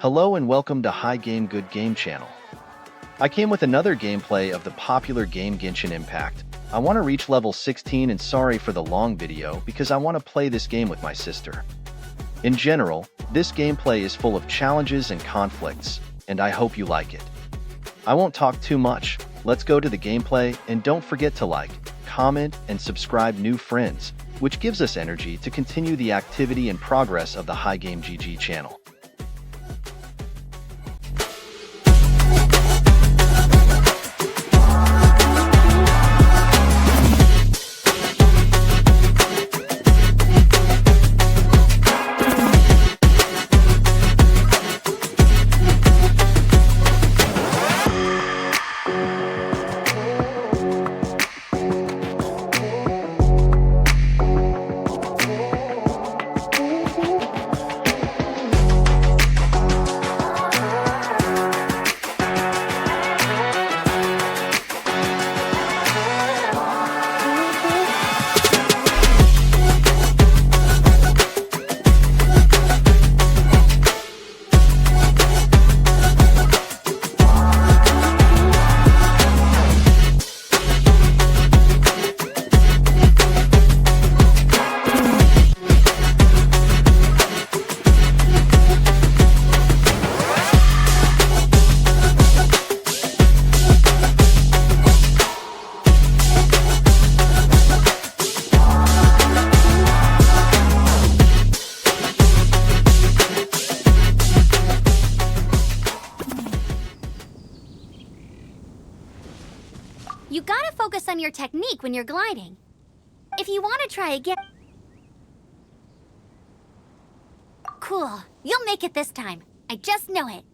Hello and welcome to High Game Good Game channel. I came with another gameplay of the popular game Genshin Impact. I want to reach level 16 and sorry for the long video because I want to play this game with my sister. In general, this gameplay is full of challenges and conflicts, and I hope you like it. I won't talk too much, let's go to the gameplay and don't forget to like, comment, and subscribe new friends, which gives us energy to continue the activity and progress of the High Game GG channel. You gotta focus on your technique when you're gliding. If you want to try again... Cool. You'll make it this time. I just know it.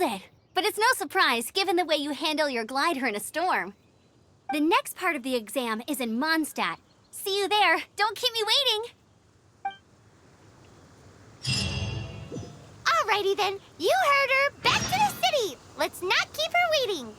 nailed it! But it's no surprise, given the way you handle your glider in a storm. The next part of the exam is in Mondstadt. See you there. Don't keep me waiting! Alrighty then. You heard her. Back to the city! Let's not keep her waiting!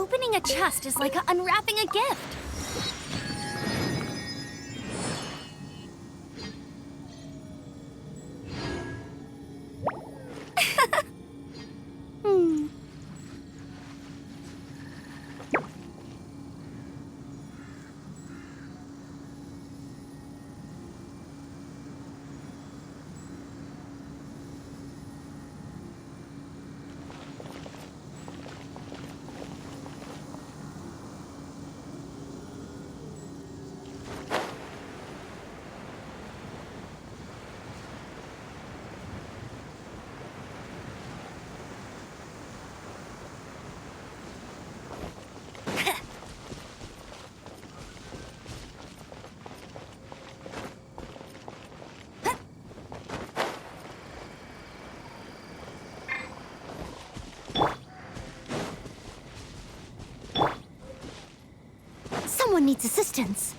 Opening a chest is like unwrapping a gift. Hmm. Someone needs assistance.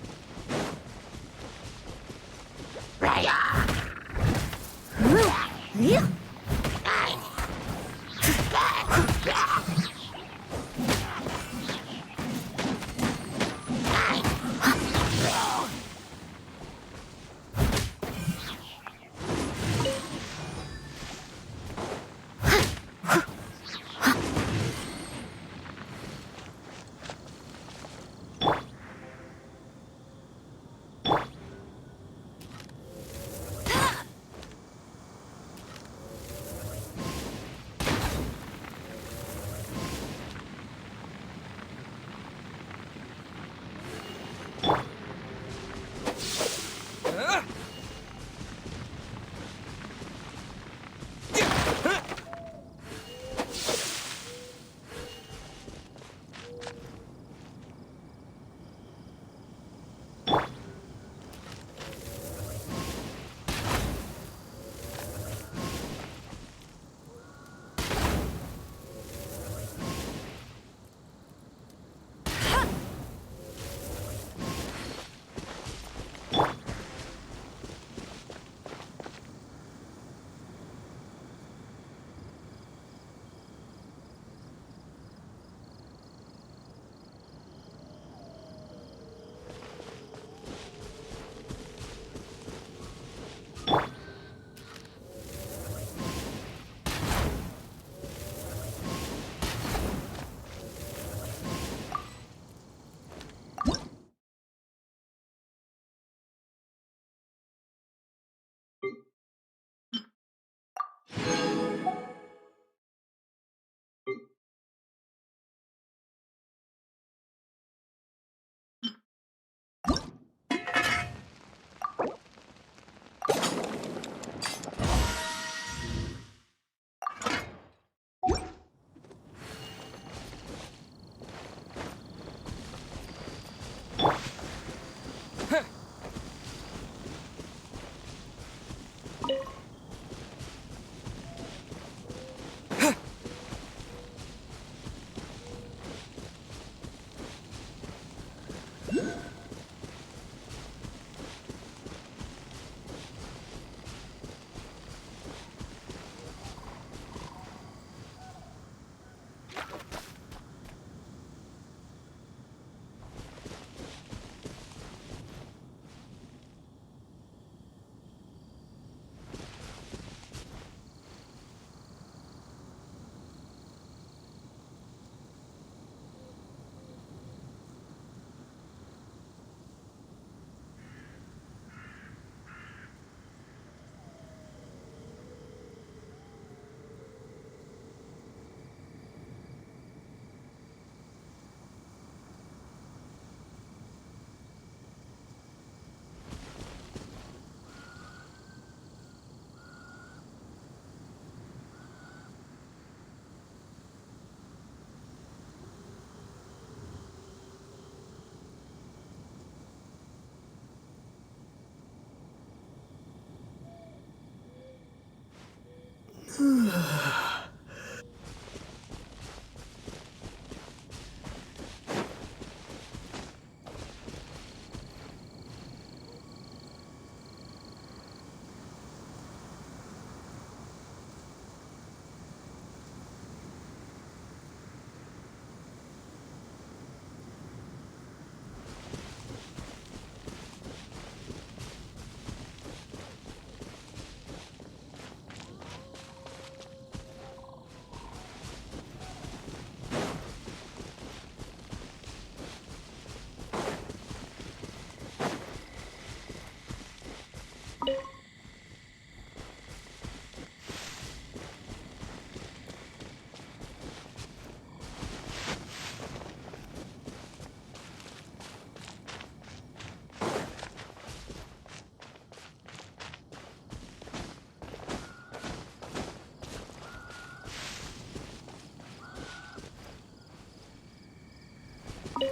I'm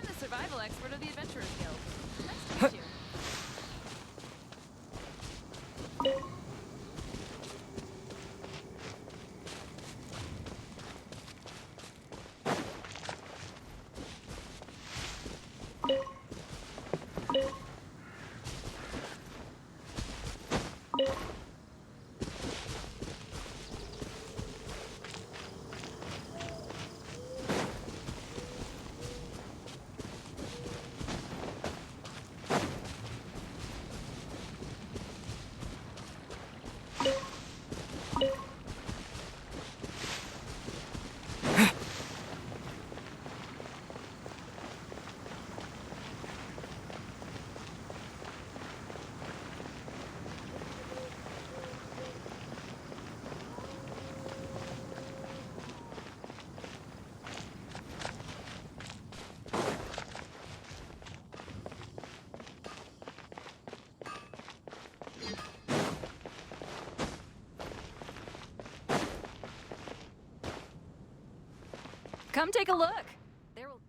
the survival expert of the Adventurers Guild. Nice to meet you. Come take a look. There will...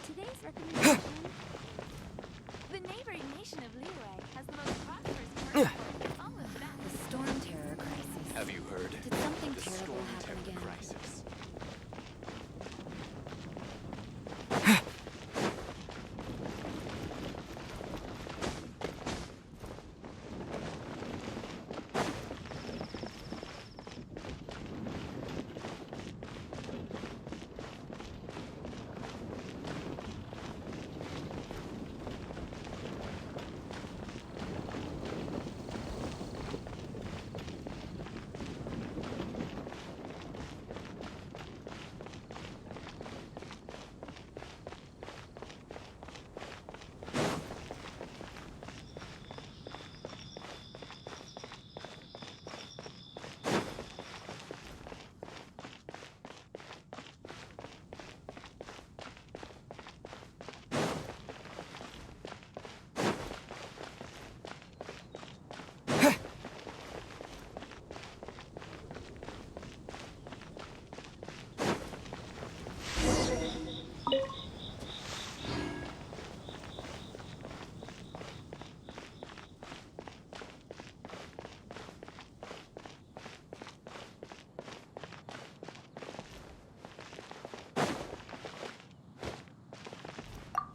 Today's recommendation. The neighboring nation of Liyue has the most prosperous commercial all of that. The storm terror crisis. Have you heard? Did something The terrible storm happen terror again? crisis.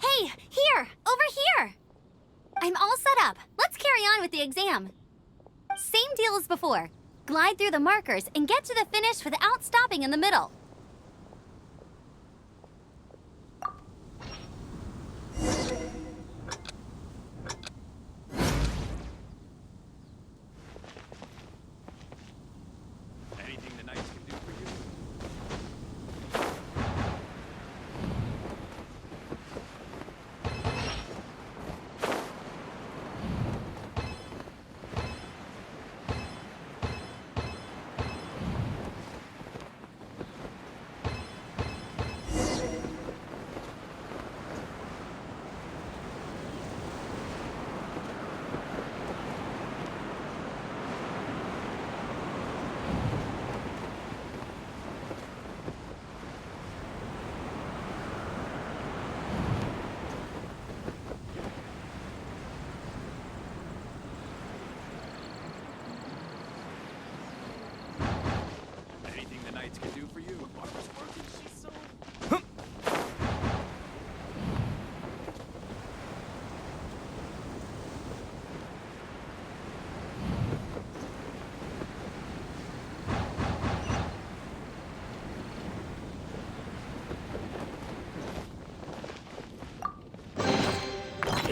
Hey, here! Over here! I'm all set up. Let's carry on with the exam. Same deal as before. Glide through the markers and get to the finish without stopping in the middle. Anything the knights can do for you? knights can do for you. Barbara's working, she's so...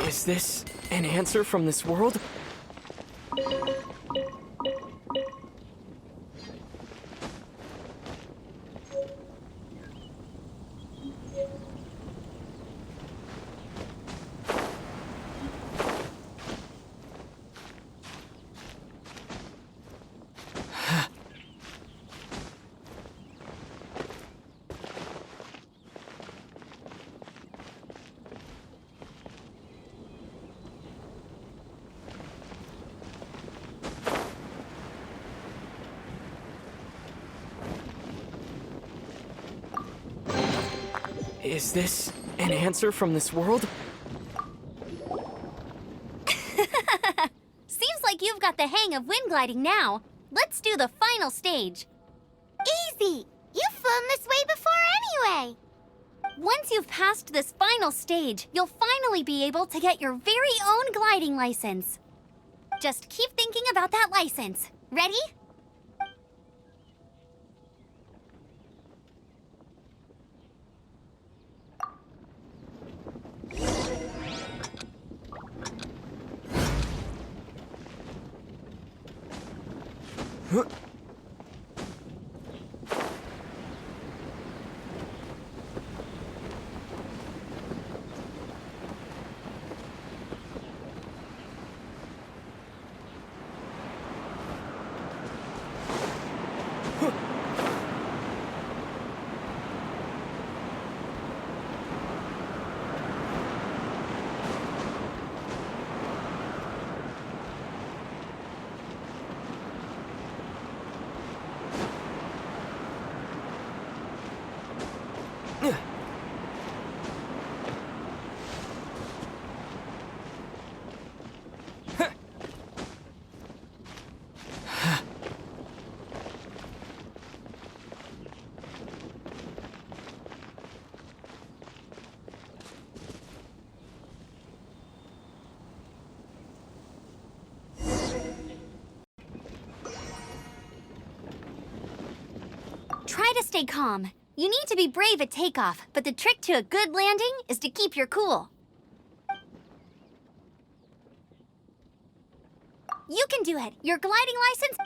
Is this an answer from this world? Is this an answer from this world? Seems like you've got the hang of wind gliding now. Let's do the final stage. Easy! You've flown this way before anyway! Once you've passed this final stage, you'll finally be able to get your very own gliding license. Just keep thinking about that license. Ready? Try to stay calm. You need to be brave at takeoff, but the trick to a good landing is to keep your cool. You can do it. Your gliding license...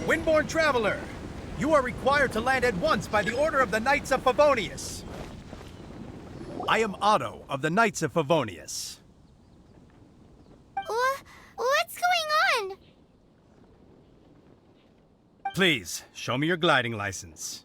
Windborne Traveler, you are required to land at once by the order of the Knights of Favonius. I am Otto of the Knights of Favonius. What's going on? Please, show me your gliding license.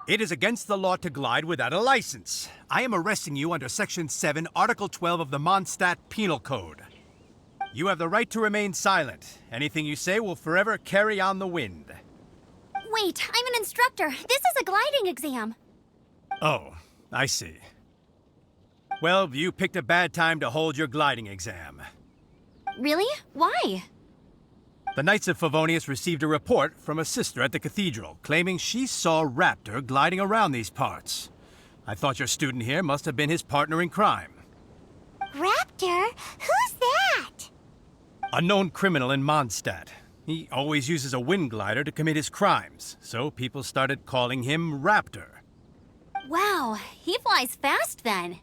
It is against the law to glide without a license. I am arresting you under Section 7, Article 12 of the Mondstadt Penal Code. You have the right to remain silent. Anything you say will forever carry on the wind. Wait, I'm an instructor. This is a gliding exam. Oh, I see. Well, you picked a bad time to hold your gliding exam. Really? Why? The Knights of Favonius received a report from a sister at the cathedral claiming she saw Raptor gliding around these parts. I thought your student here must have been his partner in crime. Raptor? Who's that? A known criminal in Mondstadt. He always uses a wind glider to commit his crimes, so people started calling him Raptor. Wow, he flies fast then.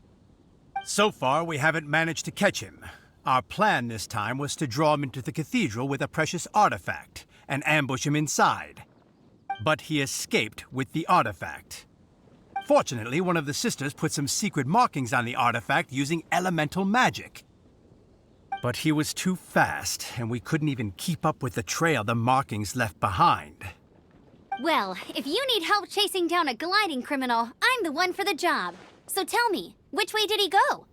So far, we haven't managed to catch him. Our plan this time was to draw him into the cathedral with a precious artifact and ambush him inside. But he escaped with the artifact. Fortunately, one of the sisters put some secret markings on the artifact using elemental magic. But he was too fast, and we couldn't even keep up with the trail the markings left behind. Well, if you need help chasing down a gliding criminal, I'm the one for the job. So tell me, which way did he go?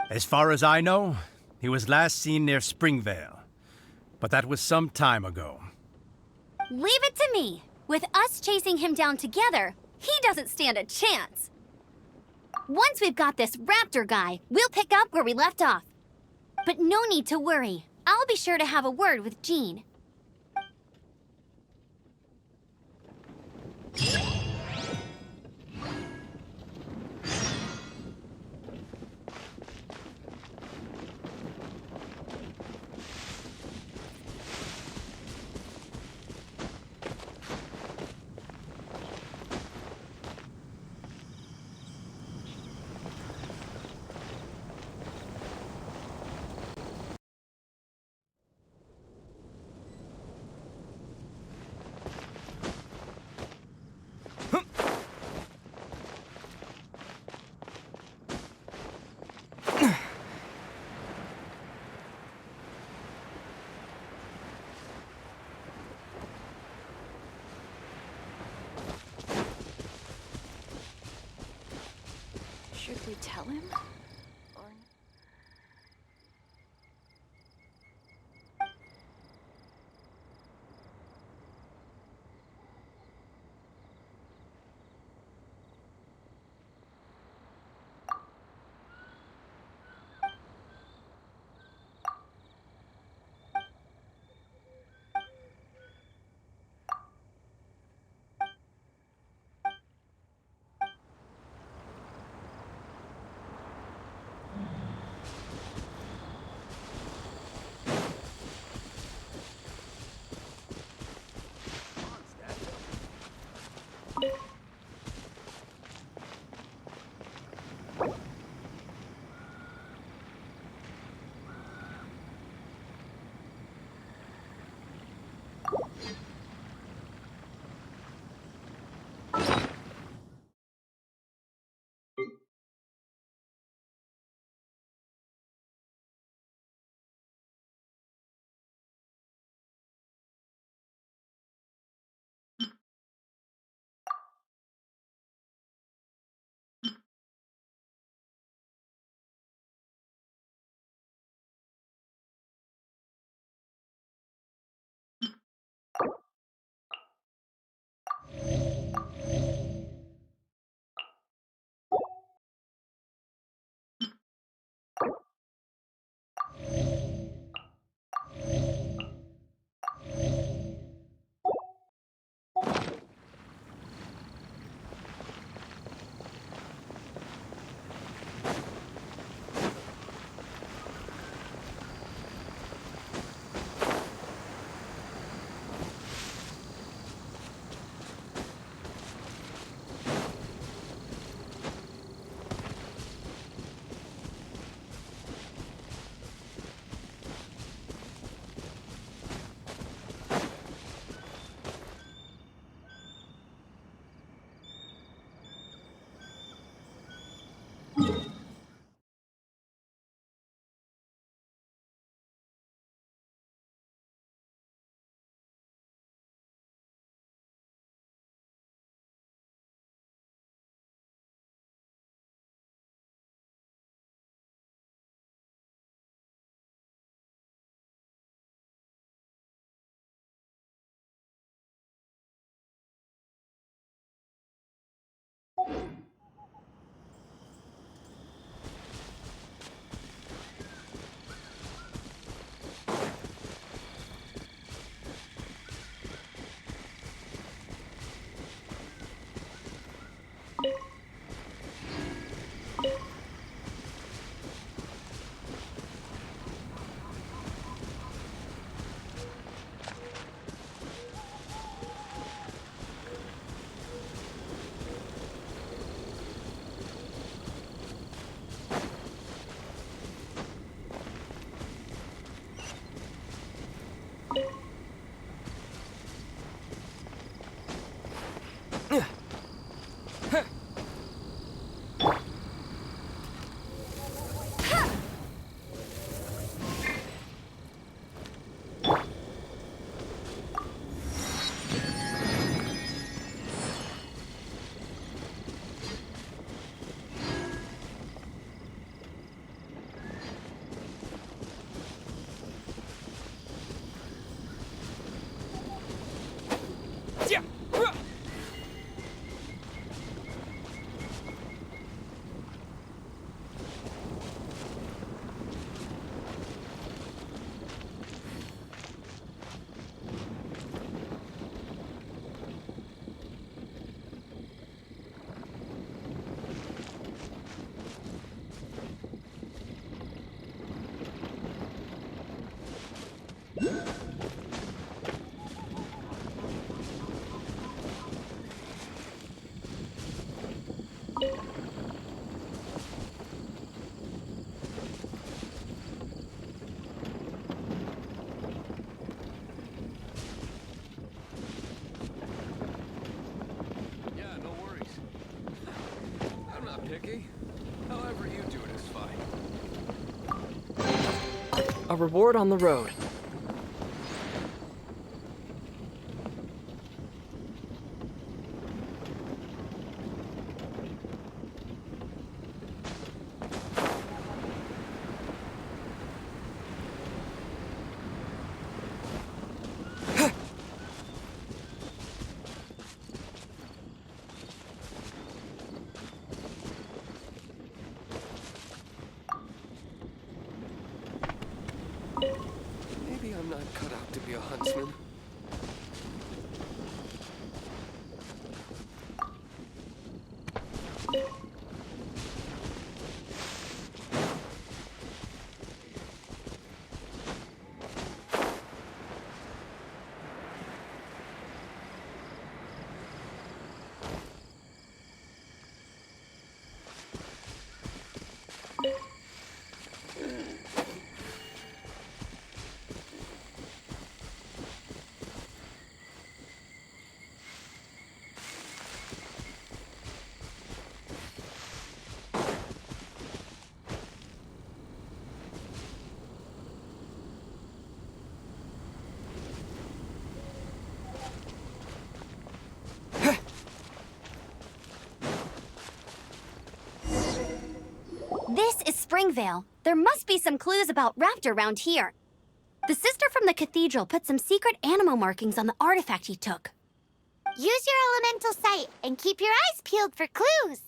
As far as I know, he was last seen near Springvale. But that was some time ago. Leave it to me. With us chasing him down together, he doesn't stand a chance. Once we've got this raptor guy, we'll pick up where we left off. But no need to worry. I'll be sure to have a word with Jean. Should we tell him? Or... reward on the road. Maybe I'm not cut out to be a huntsman. This is Springvale. There must be some clues about Raptor around here. The sister from the cathedral put some secret animal markings on the artifact he took. Use your elemental sight and keep your eyes peeled for clues.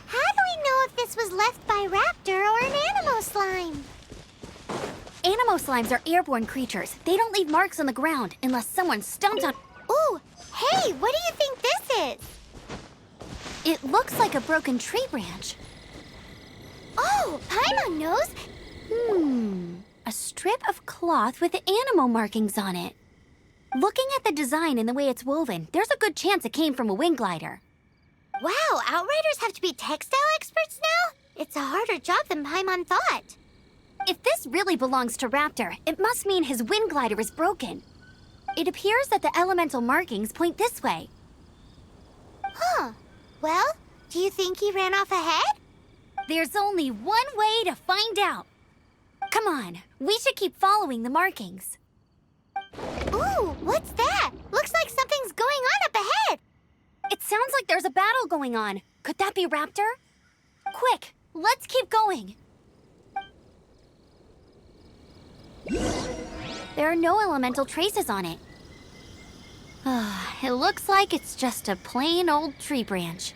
How do we know if this was left by Raptor or an Animo slime? Animo slimes are airborne creatures. They don't leave marks on the ground unless someone stomps on... Ooh, hey, what do you think this is? It looks like a broken tree branch. Oh, Paimon knows. A strip of cloth with Animo markings on it. Looking at the design and the way it's woven, there's a good chance it came from a wing glider. Wow, Outriders have to be textile experts now? It's a harder job than Paimon thought. If this really belongs to Raptor, it must mean his wind glider is broken. It appears that the elemental markings point this way. Huh. Well, do you think he ran off ahead? There's only one way to find out. Come on, we should keep following the markings. Ooh, what's that? Looks like something's going on up ahead. It sounds like there's a battle going on. Could that be Raptor? Quick, let's keep going. There are no elemental traces on it. It looks like it's just a plain old tree branch.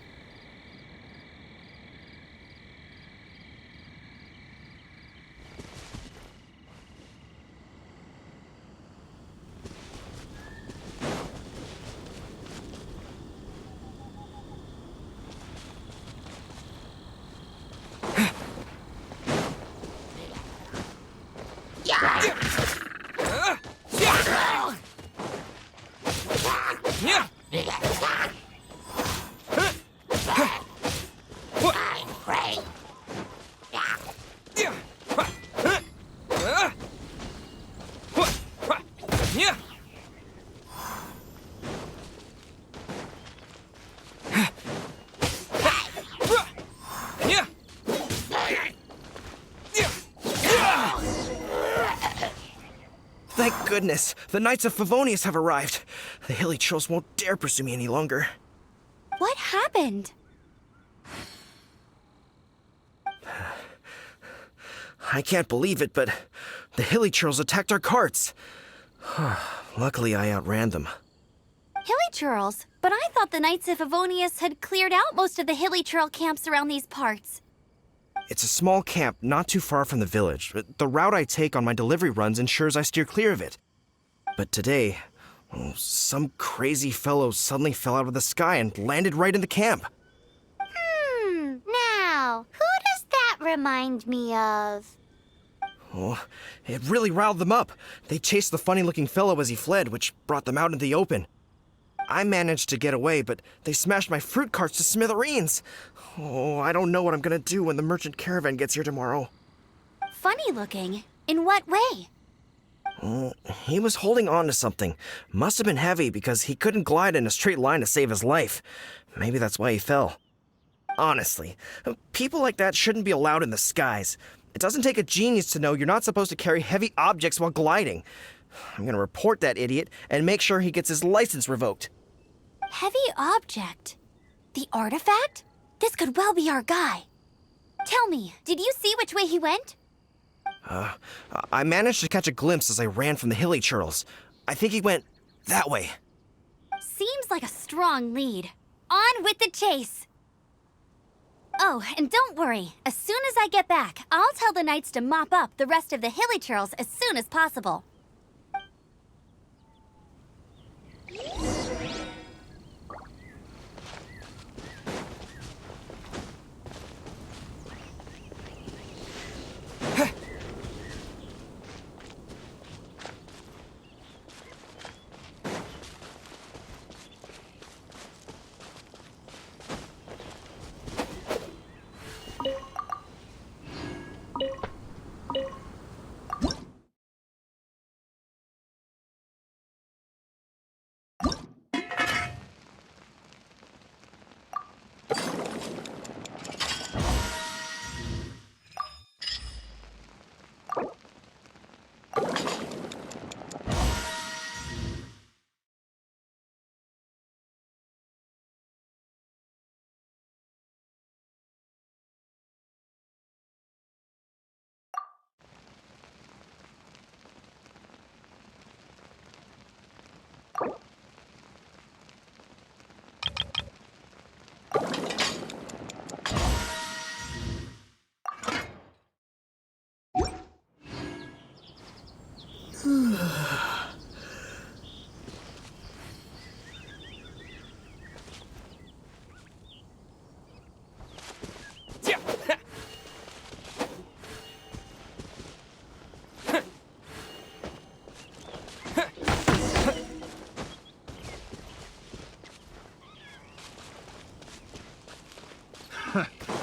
Thank goodness, the Knights of Favonius have arrived. The hilly trolls won't dare pursue me any longer. What happened? I can't believe it, but the hilly trolls attacked our carts. Luckily, I outran them. Hilly churls? But I thought the Knights of Favonius had cleared out most of the hilly churl camps around these parts. It's a small camp not too far from the village. The route I take on my delivery runs ensures I steer clear of it. But today, some crazy fellow suddenly fell out of the sky and landed right in the camp. Now, who does that remind me of? Oh, it really riled them up. They chased the funny-looking fellow as he fled, which brought them out into the open. I managed to get away, but they smashed my fruit carts to smithereens. Oh, I don't know what I'm gonna do when the merchant caravan gets here tomorrow. Funny looking? In what way? He was holding on to something. Must have been heavy because he couldn't glide in a straight line to save his life. Maybe that's why he fell. Honestly, people like that shouldn't be allowed in the skies. It doesn't take a genius to know you're not supposed to carry heavy objects while gliding. I'm gonna report that idiot and make sure he gets his license revoked. Heavy object? The artifact? This could well be our guy. Tell me, did you see which way he went? I managed to catch a glimpse as I ran from the hilly churls. I think he went that way. Seems like a strong lead. On with the chase! Oh, and don't worry. As soon as I get back, I'll tell the knights to mop up the rest of the hilly churls as soon as possible.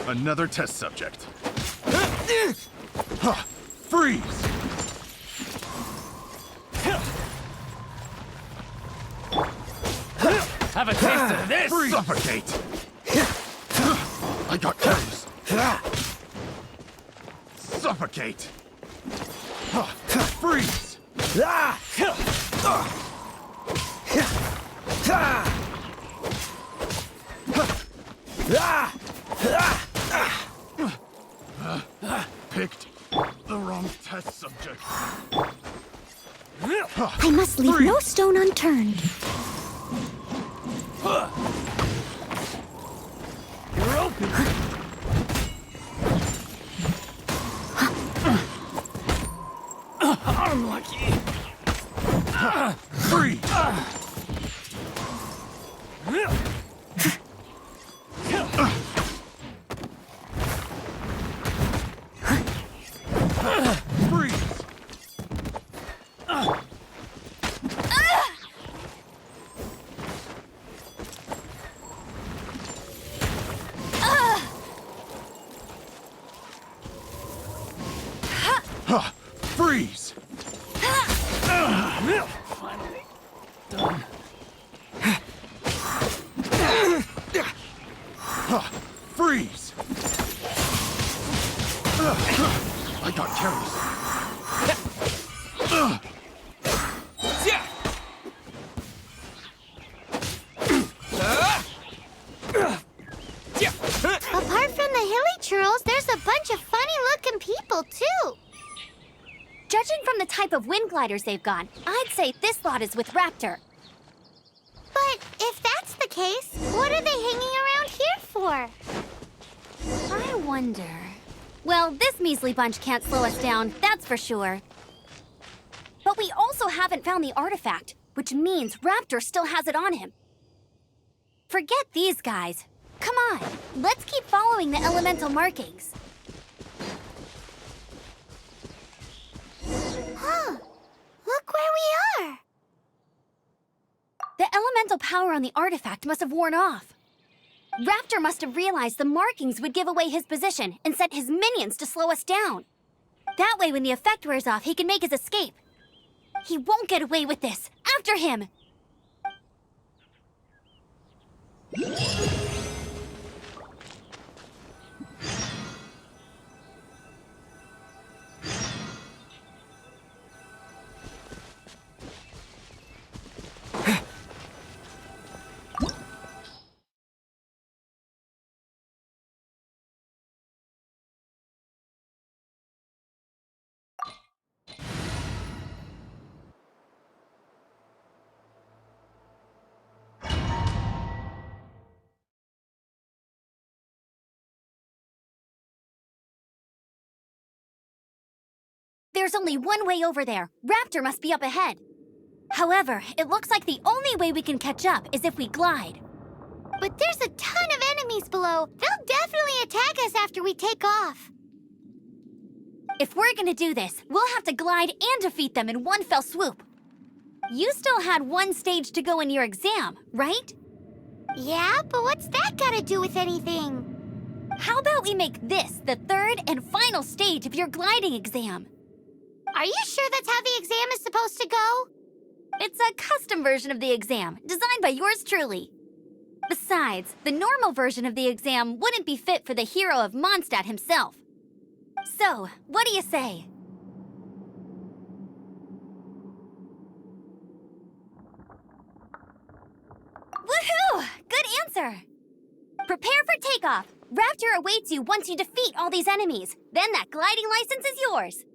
Another test subject. Freeze! Have a taste of this! Freeze! Suffocate! I got close. Suffocate! Freeze! Picked the wrong test subject. I must leave no stone unturned. You're open! Unlucky! Freeze! Freeze! Finally done. Freeze! I got careless. Apart from the hilly churls, there's a bunch of funny-looking people, too. Judging from the type of wind gliders they've got, I'd say this lot is with Raptor. But if that's the case, what are they hanging around here for? I wonder... Well, this measly bunch can't slow us down, that's for sure. But we also haven't found the artifact, which means Raptor still has it on him. Forget these guys. Come on, let's keep following the elemental markings. Huh. Look where we are. The elemental power on the artifact must have worn off. Raptor must have realized the markings would give away his position and sent his minions to slow us down. That way, when the effect wears off, he can make his escape. He won't get away with this. After him! There's only one way over there. Raptor must be up ahead. However, it looks like the only way we can catch up is if we glide. But there's a ton of enemies below. They'll definitely attack us after we take off. If we're gonna do this, we'll have to glide and defeat them in one fell swoop. You still had one stage to go in your exam, right? Yeah, but what's that got to do with anything? How about we make this the third and final stage of your gliding exam? Are you sure that's how the exam is supposed to go? It's a custom version of the exam, designed by yours truly. Besides, the normal version of the exam wouldn't be fit for the hero of Mondstadt himself. So, what do you say? Woohoo! Good answer! Prepare for takeoff. Raptor awaits you once you defeat all these enemies. Then that gliding license is yours.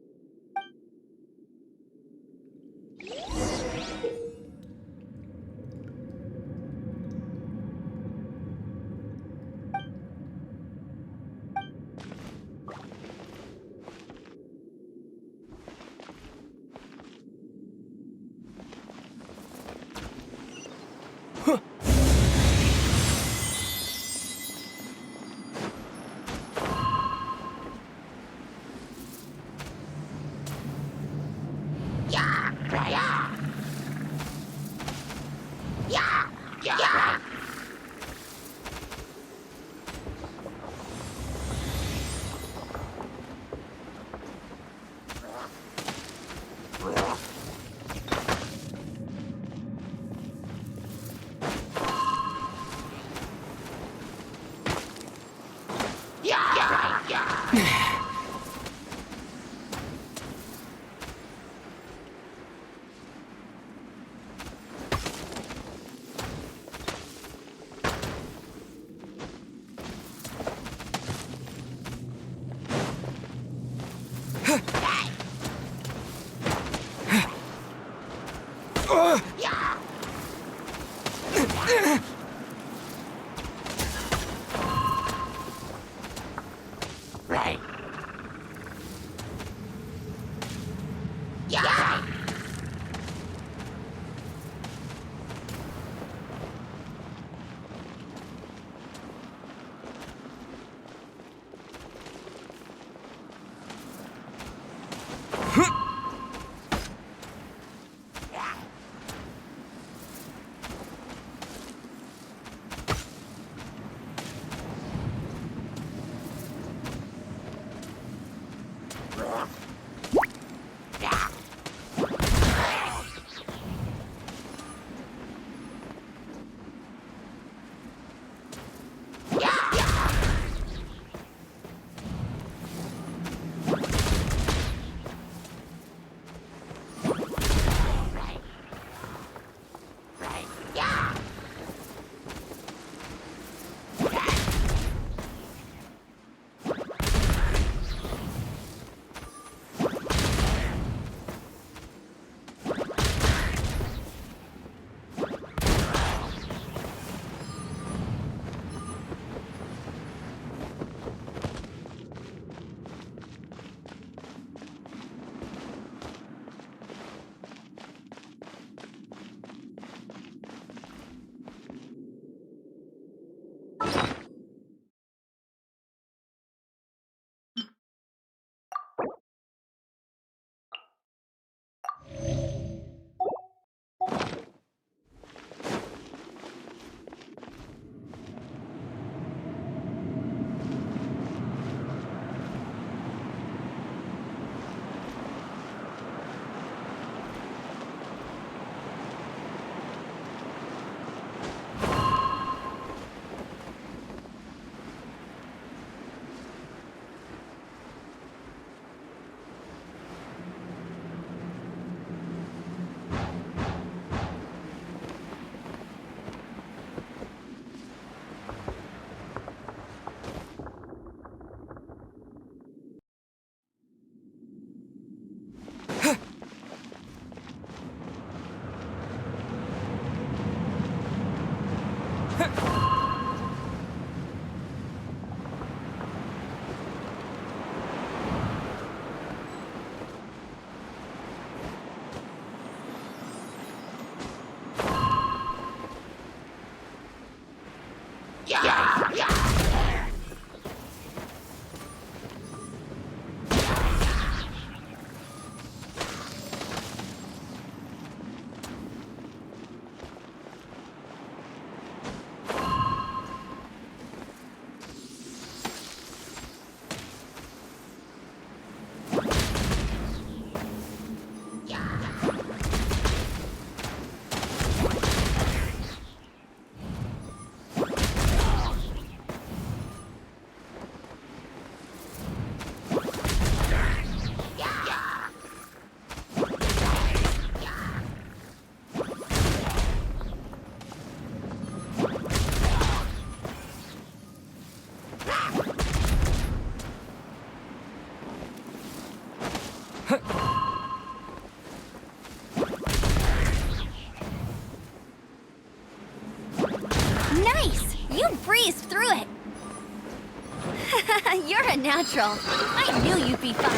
natural. I knew you'd be fine.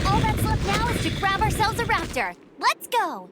All that's left now is to grab ourselves a raptor. Let's go!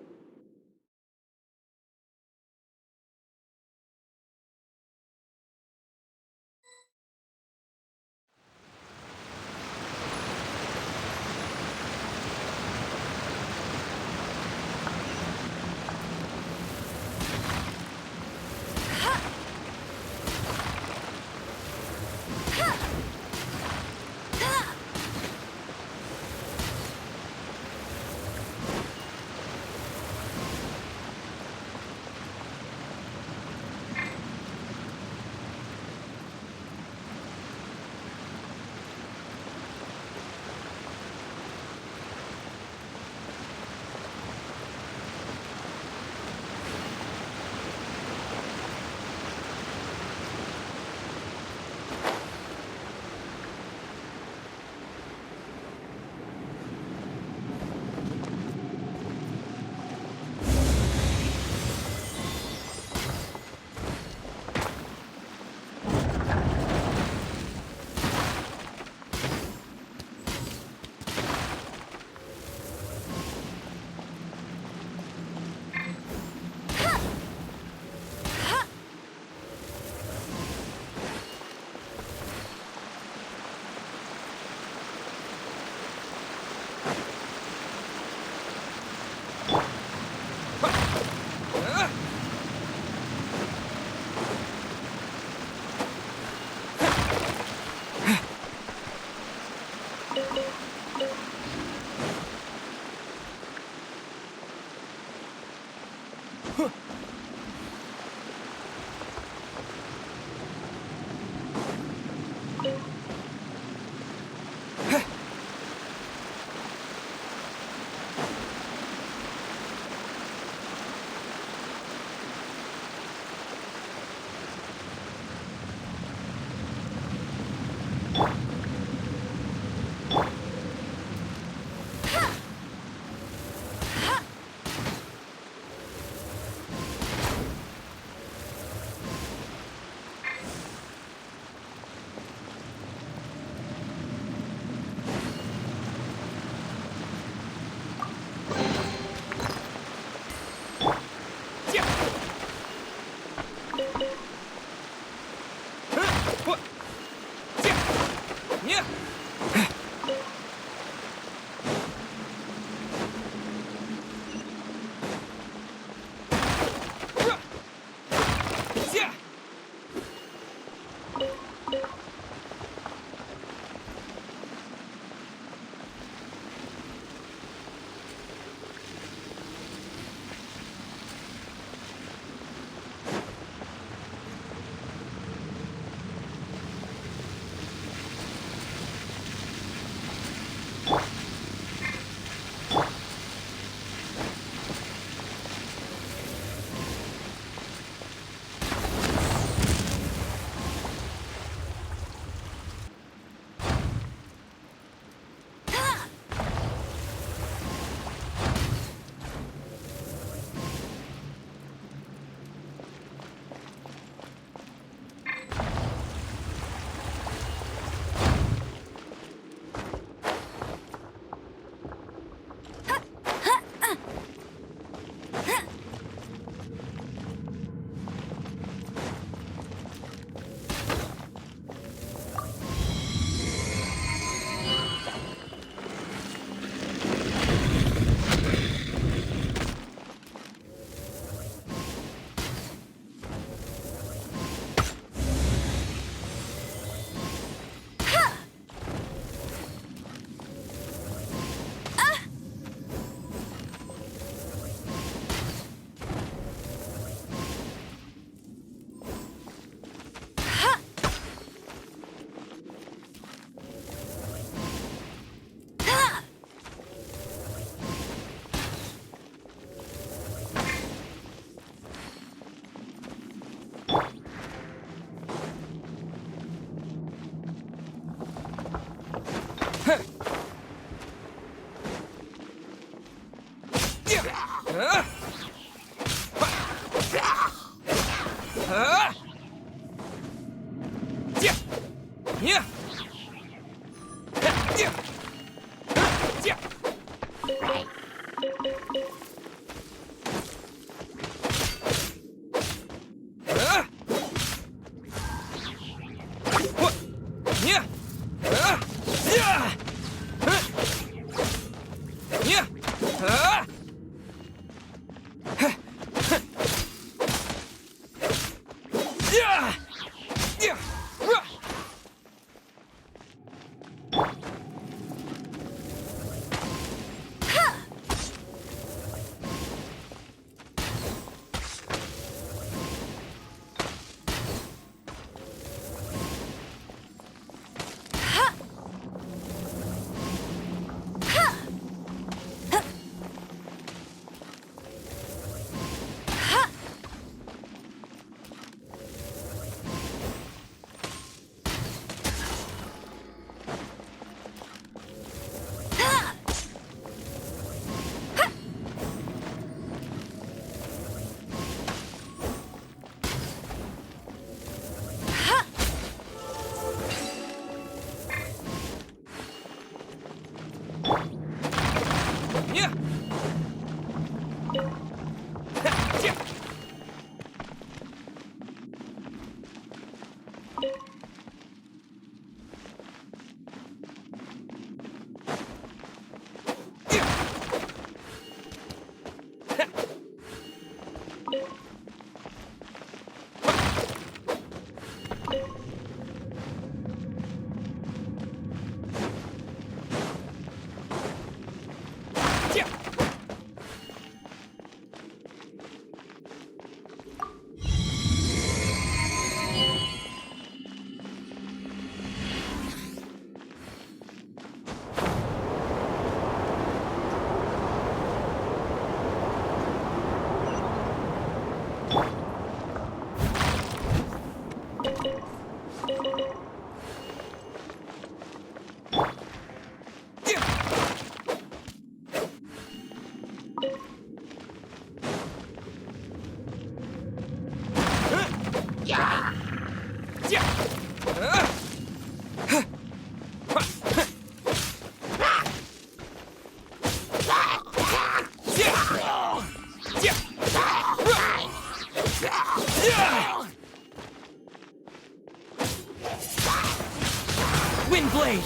Windblade!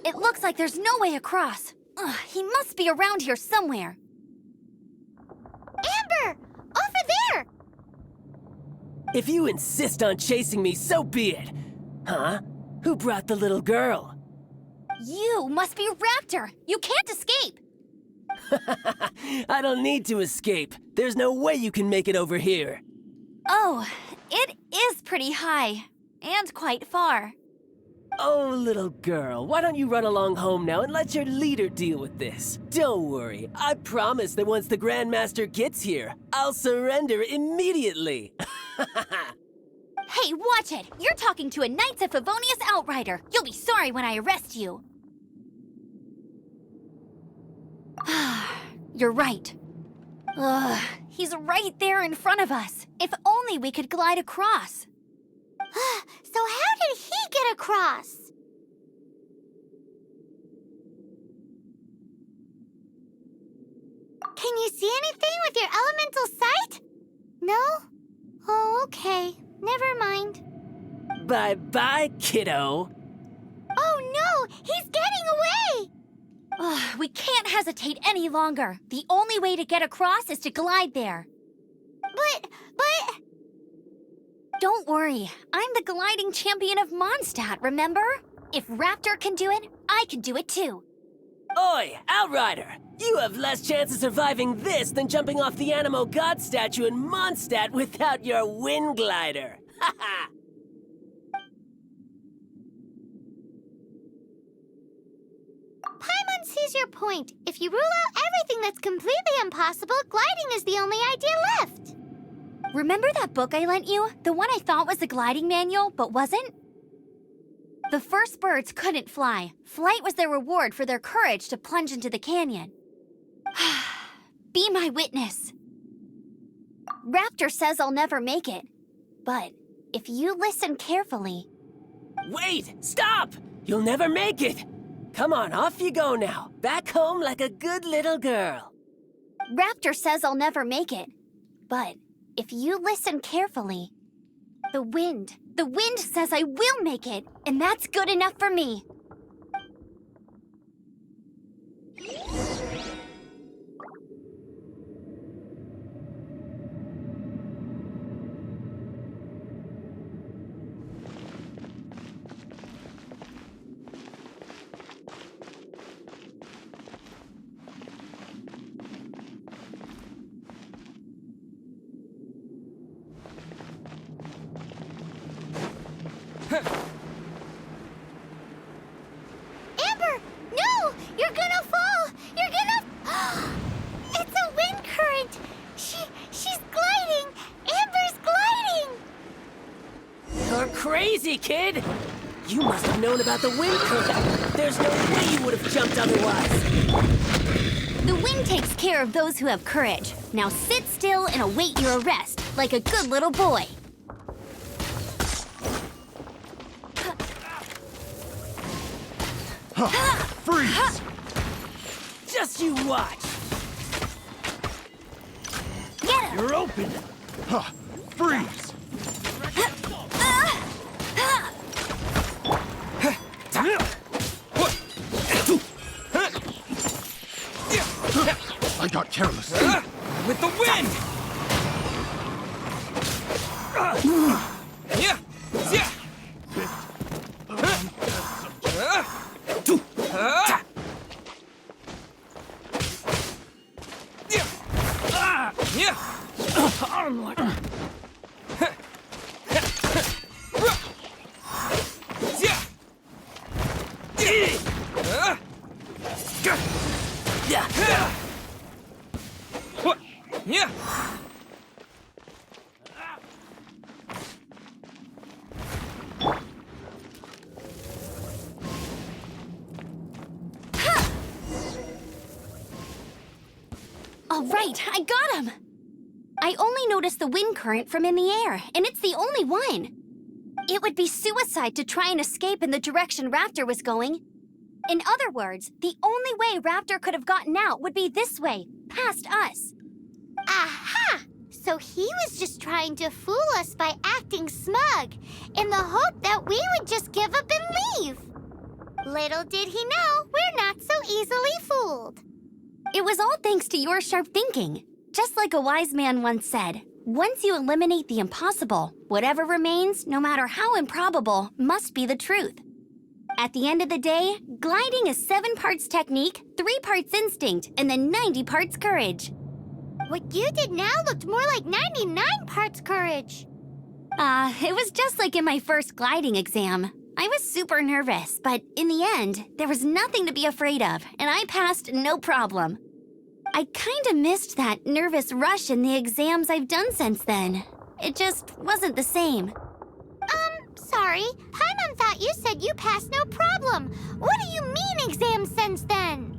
It looks like there's no way across. Ugh, he must be around here somewhere. Amber! Over there! If you insist on chasing me, so be it. Huh? Who brought the little girl? You must be Raptor. You can't escape. I don't need to escape. There's no way you can make it over here. Oh, it is pretty high. And quite far. Oh, little girl, why don't you run along home now and let your leader deal with this? Don't worry, I promise that once the Grandmaster gets here, I'll surrender immediately. Hey, watch it! You're talking to a Knights of Favonius Outrider. You'll be sorry when I arrest you. You're right. Ugh, he's right there in front of us. If only we could glide across. So how did he get across? Can you see anything with your elemental sight? No? Oh, okay. Never mind. Bye-bye, kiddo. Oh no! He's getting away! Ugh, we can't hesitate any longer. The only way to get across is to glide there. But... Don't worry. I'm the gliding champion of Mondstadt, remember? If Raptor can do it, I can do it too. Oi, Outrider! You have less chance of surviving this than jumping off the Animo God statue in Mondstadt without your wind glider. Haha! Paimon sees your point. If you rule out everything that's completely impossible, gliding is the only idea left. Remember that book I lent you? The one I thought was the gliding manual, but wasn't? The first birds couldn't fly. Flight was their reward for their courage to plunge into the canyon. Be my witness. Raptor says I'll never make it. But if you listen carefully... Wait! Stop! You'll never make it! Come on, off you go now. Back home like a good little girl. Raptor says I'll never make it. But if you listen carefully... The wind says I will make it, and that's good enough for me. Amber! No! You're gonna fall! You're gonna... It's a wind current! She's gliding! Amber's gliding! You're crazy, kid! You must have known about the wind current. There's no way you would have jumped otherwise. The wind takes care of those who have courage. Now sit still and await your arrest, like a good little boy. Freeze! Just you watch. Get him! You're open. Freeze! I got careless. With the wind! Yeah! Yeah! Yeah! Yeah! All right, I got him! I only noticed the wind current from in the air, and it's the only one. It would be suicide to try and escape in the direction Raptor was going. In other words, the only way Raptor could have gotten out would be this way, past us. Aha! So he was just trying to fool us by acting smug, in the hope that we would just give up and leave. Little did he know we're not so easily fooled. It was all thanks to your sharp thinking. Just like a wise man once said, once you eliminate the impossible, whatever remains, no matter how improbable, must be the truth. At the end of the day, gliding is 7 parts technique, 3 parts instinct, and then 90 parts courage. What you did now looked more like 99 parts courage. It was just like in my first gliding exam. I was super nervous, but in the end, there was nothing to be afraid of, and I passed no problem. I kinda missed that nervous rush in the exams I've done since then. It just wasn't the same. Sorry. Paimon thought you said you passed no problem. What do you mean exams since then?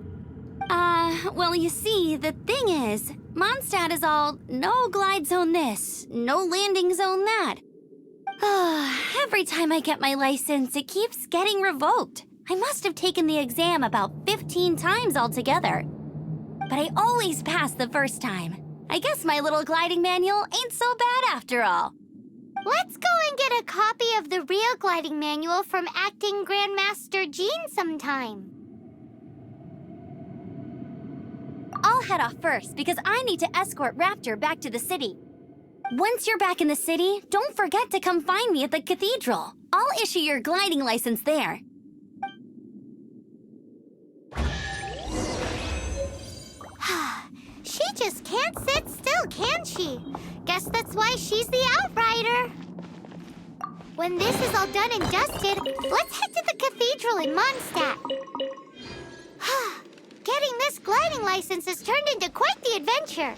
Well, you see, the thing is, Mondstadt is all no glide zone this, no landing zone that. Every time I get my license, it keeps getting revoked. I must have taken the exam about 15 times altogether. But I always pass the first time. I guess my little gliding manual ain't so bad after all. Let's go and get a copy of the real gliding manual from Acting Grandmaster Jean sometime. I'll head off first because I need to escort Raptor back to the city. Once you're back in the city, don't forget to come find me at the cathedral. I'll issue your gliding license there. She just can't sit still, can she? Guess that's why she's the outrider. When this is all done and dusted, let's head to the cathedral in Mondstadt. Getting this gliding license has turned into quite the adventure.